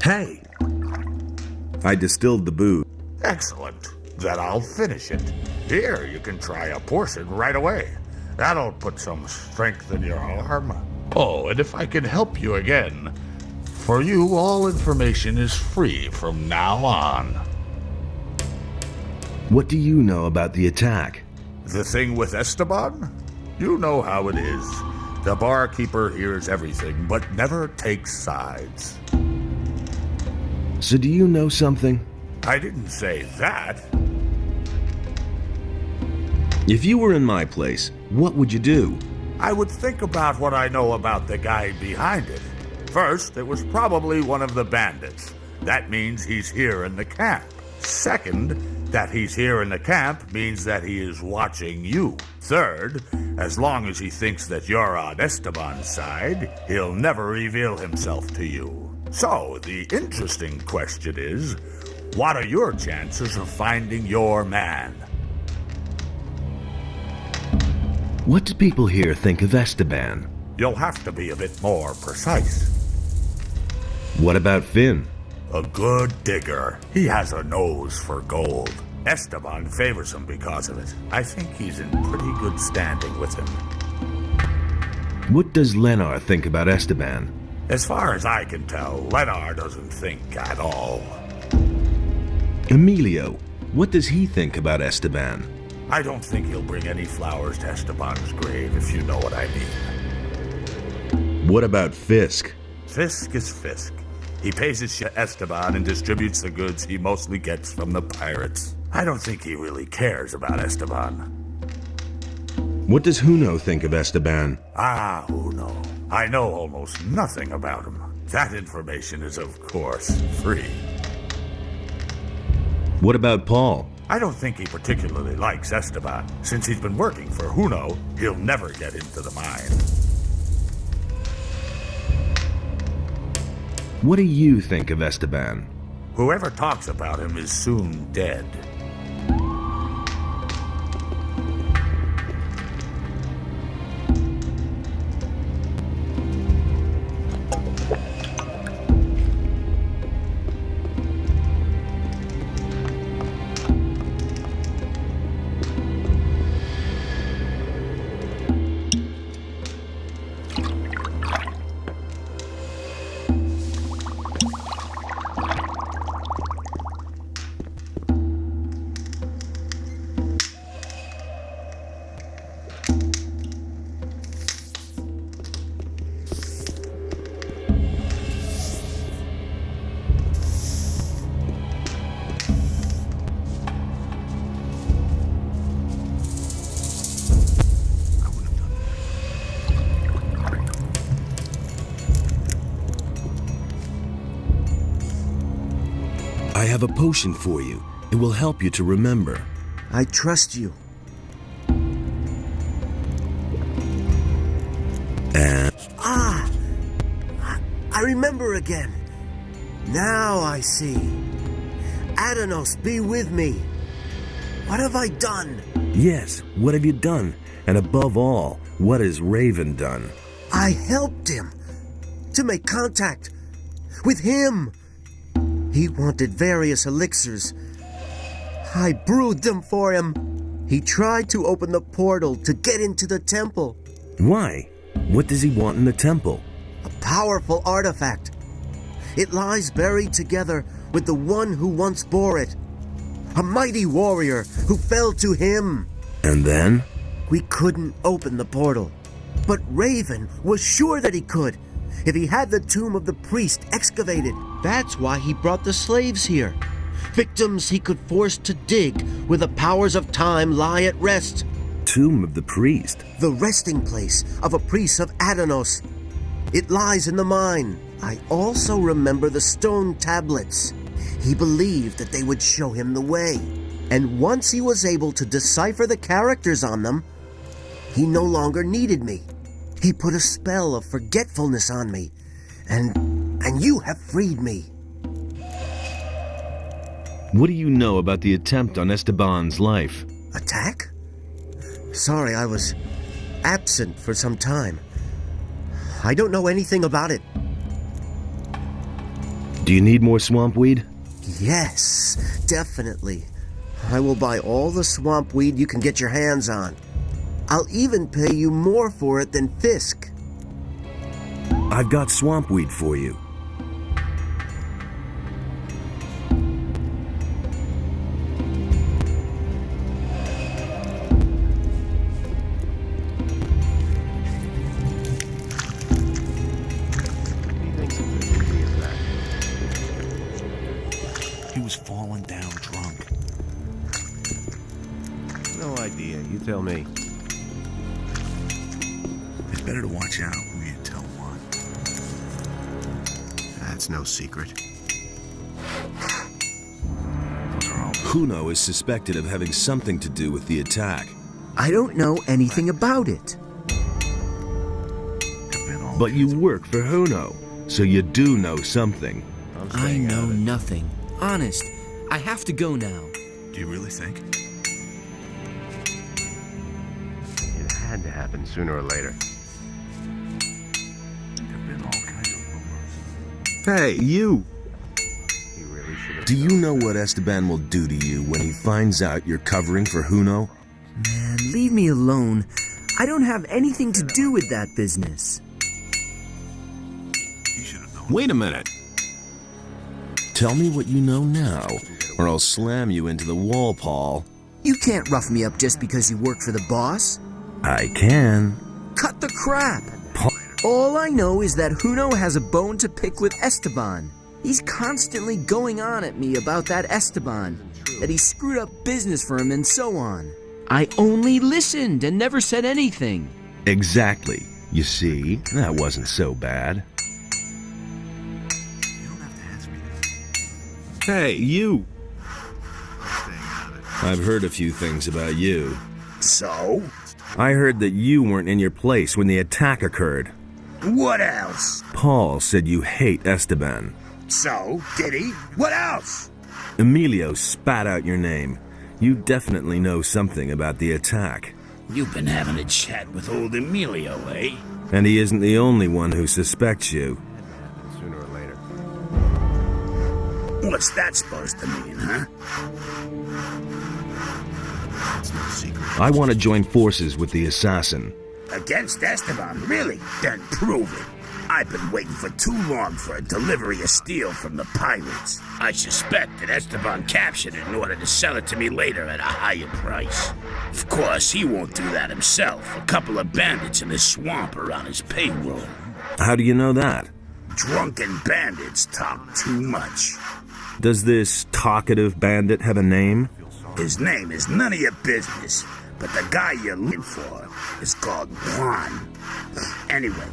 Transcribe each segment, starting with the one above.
Hey! I distilled the booze. Excellent. Then I'll finish it. Here, you can try a portion right away. That'll put some strength in your arm. Oh, and if I can help you again, for you, all information is free from now on. What do you know about the attack? The thing with Esteban? You know how it is. The barkeeper hears everything, but never takes sides. So do you know something? I didn't say that. If you were in my place, what would you do? I would think about what I know about the guy behind it. First, it was probably one of the bandits. That means he's here in the camp. Second, that he's here in the camp means that he is watching you. Third, as long as he thinks that you're on Esteban's side, he'll never reveal himself to you. So, the interesting question is, what are your chances of finding your man? What do people here think of Esteban? You'll have to be a bit more precise. What about Finn? A good digger. He has a nose for gold. Esteban favors him because of it. I think he's in pretty good standing with him. What does Lenar think about Esteban? As far as I can tell, Lenar doesn't think at all. Emilio, what does he think about Esteban? I don't think he'll bring any flowers to Esteban's grave, if you know what I mean. What about Fisk? Fisk is Fisk. He pays his share to Esteban and distributes the goods he mostly gets from the pirates. I don't think he really cares about Esteban. What does Huno think of Esteban? Ah, Huno. I know almost nothing about him. That information is, of course, free. What about Paul? I don't think he particularly likes Esteban. Since he's been working for Huno, he'll never get into the mine. What do you think of Esteban? Whoever talks about him is soon dead. I have a potion for you. It will help you to remember. I trust you. And... I remember again. Now I see. Adanos, be with me. What have I done? Yes, what have you done? And above all, what has Raven done? I helped him to make contact with him. He wanted various elixirs. I brewed them for him. He tried to open the portal to get into the temple. Why? What does he want in the temple? A powerful artifact. It lies buried together with the one who once bore it. A mighty warrior who fell to him. And then? We couldn't open the portal. But Raven was sure that he could, if he had the tomb of the priest excavated. That's why he brought the slaves here. Victims he could force to dig where the powers of time lie at rest. Tomb of the priest? The resting place of a priest of Adanos. It lies in the mine. I also remember the stone tablets. He believed that they would show him the way. And once he was able to decipher the characters on them, he no longer needed me. He put a spell of forgetfulness on me, and you have freed me. What do you know about the attempt on Esteban's life? Attack? Sorry, I was absent for some time. I don't know anything about it. Do you need more swamp weed? Yes, definitely. I will buy all the swamp weed you can get your hands on. I'll even pay you more for it than Fisk. I've got swamp weed for you. He was falling down drunk. No idea. You tell me. It's better to watch out who you tell what. That's no secret. Huno is suspected of having something to do with the attack. I don't know anything about it. But you work for Huno, so you do know something. I know nothing. Honest, I have to go now. Do you really think? It had to happen sooner or later. There've been all kinds of rumors. Hey, you! He really should have. Do you know what Esteban will do to you when he finds out you're covering for Huno? Man, leave me alone. I don't have anything to do with that business. He should have known. Wait a minute. Tell me what you know now, or I'll slam you into the wall, Paul. You can't rough me up just because you work for the boss. I can. Cut the crap. Paul. All I know is that Huno has a bone to pick with Esteban. He's constantly going on at me about that Esteban, that he screwed up business for him and so on. I only listened and never said anything. Exactly. You see, that wasn't so bad. You don't have to ask me that. Hey, you! Staying out of it. I've heard a few things about you. So? I heard that you weren't in your place when the attack occurred. What else? Paul said you hate Esteban. So, did he? What else? Emilio spat out your name. You definitely know something about the attack. You've been having a chat with old Emilio, eh? And he isn't the only one who suspects you. Sooner or later. What's that supposed to mean, huh? It's no secret. I want to join forces with the assassin. Against Esteban, really? Then prove it. I've been waiting for too long for a delivery of steel from the pirates. I suspect that Esteban captured it in order to sell it to me later at a higher price. Of course, he won't do that himself. A couple of bandits in the swamp are on his payroll. How do you know that? Drunken bandits talk too much. Does this talkative bandit have a name? His name is none of your business, but the guy you're looking for is called Juan. Anyway,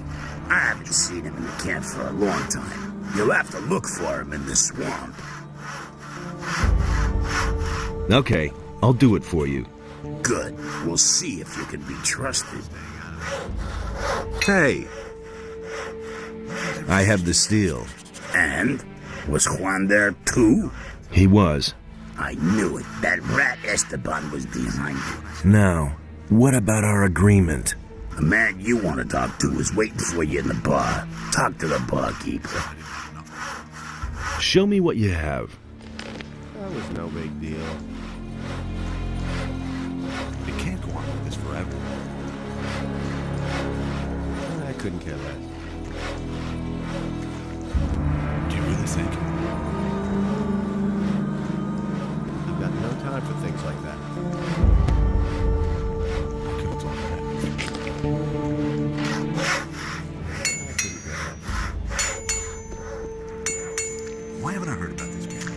I haven't seen him in the camp for a long time. You'll have to look for him in the swamp. Okay, I'll do it for you. Good. We'll see if you can be trusted. Hey! I have the steel. And? Was Juan there too? He was. I knew it. That rat Esteban was behind it. Now, what about our agreement? The man you want to talk to is waiting for you in the bar. Talk to the barkeeper. Show me what you have. That was no big deal. It can't go on like this forever. I couldn't care less. Do you really think? I've got no time for things like that. I could have told you that. I couldn't care less. Why haven't I heard about this before?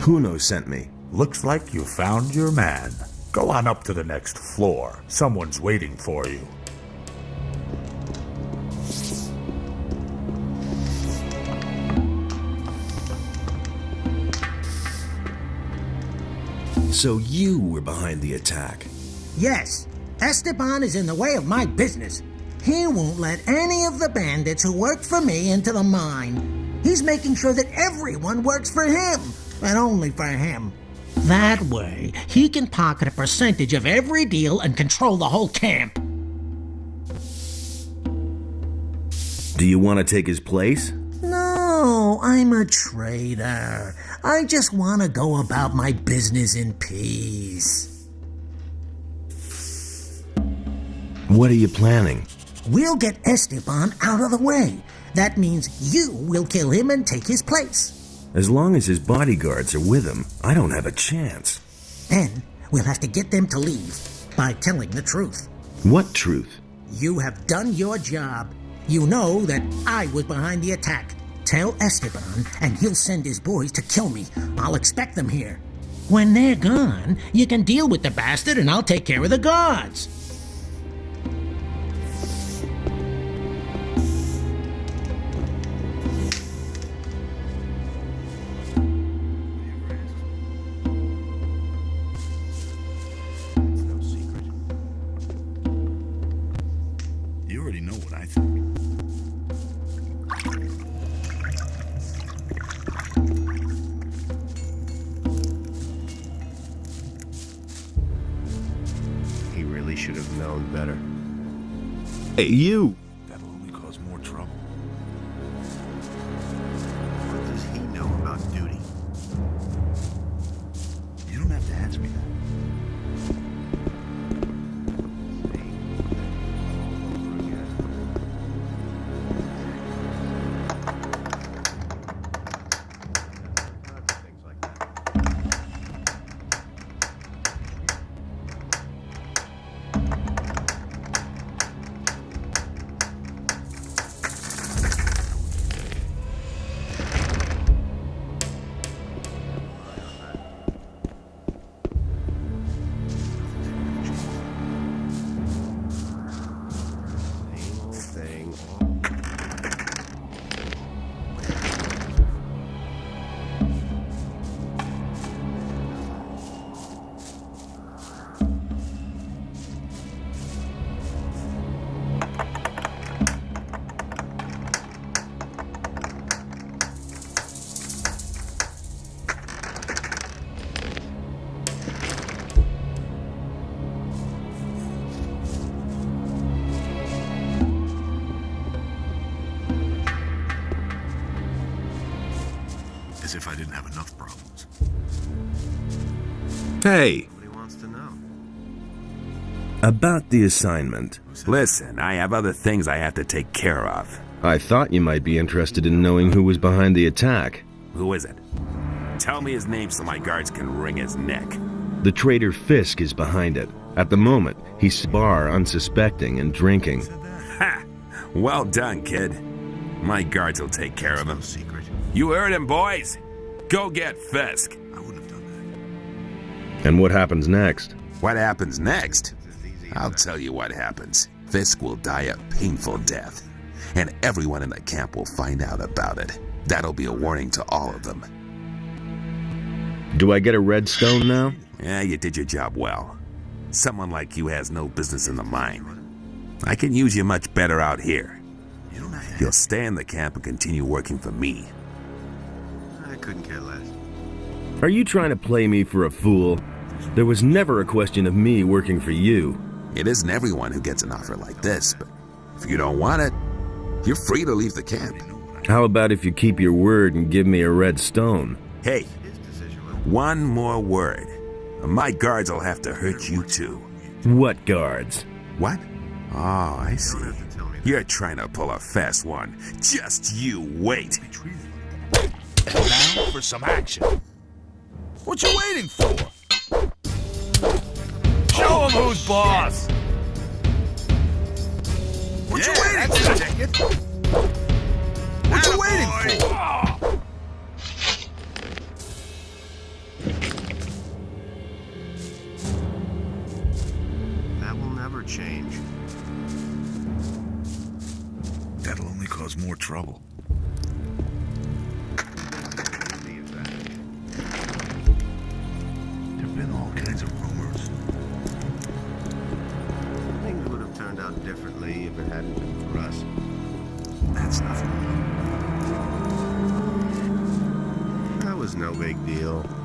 Huno sent me. Looks like you found your man. Go on up to the next floor. Someone's waiting for you. So you were behind the attack. Yes, Esteban is in the way of my business. He won't let any of the bandits who work for me into the mine. He's making sure that everyone works for him. but only for him. That way, he can pocket a percentage of every deal and control the whole camp. Do you want to take his place? No, I'm a trader. I just want to go about my business in peace. What are you planning? We'll get Esteban out of the way. That means you will kill him and take his place. As long as his bodyguards are with him, I don't have a chance. Then we'll have to get them to leave by telling the truth. What truth? You have done your job. You know that I was behind the attack. Tell Esteban, and he'll send his boys to kill me. I'll expect them here. When they're gone, you can deal with the bastard, and I'll take care of the guards. It's no secret. You already know what I think. He really should have known better. Hey, you! That'll only cause more trouble. What does he know about duty? You don't have to ask me that. Things like that. Same old thing. As if I didn't have enough problems. Hey! Nobody wants to know. About the assignment. Listen, I have other things I have to take care of. I thought you might be interested in knowing who was behind the attack. Who is it? Tell me his name so my guards can wring his neck. The traitor Fisk is behind it. At the moment, he's bar unsuspecting and drinking. Ha! Well done, kid. My guards will take care of him. Secret. You heard him, boys. Go get Fisk. I wouldn't have done And what happens next? What happens next? I'll tell you what happens. Fisk will die a painful death, and everyone in the camp will find out about it. That'll be a warning to all of them. Do I get a red stone now? Yeah, you did your job well. Someone like you has no business in the mine. I can use you much better out here. that. You don't have to You'll stay in the camp and continue working for me. I couldn't care less. Are you trying to play me for a fool? There was never a question of me working for you. It isn't everyone who gets an offer like this, but if you don't want it, you're free to leave the camp. How about if you keep your word and give me a red stone? Hey, His decision. one more word. My guards will have to hurt you too. What guards? What? Oh, I see. You don't have to tell me that. You're trying to pull a fast one. Just you wait. Now for some action. What you waiting for? Show him who's boss. What you waiting for? Ticket. What you waiting for? That will never change. That'll only cause more trouble. Easy as that. There've been all kinds of rumors. Things would have turned out differently if it hadn't been for us. That's nothing. That was no big deal.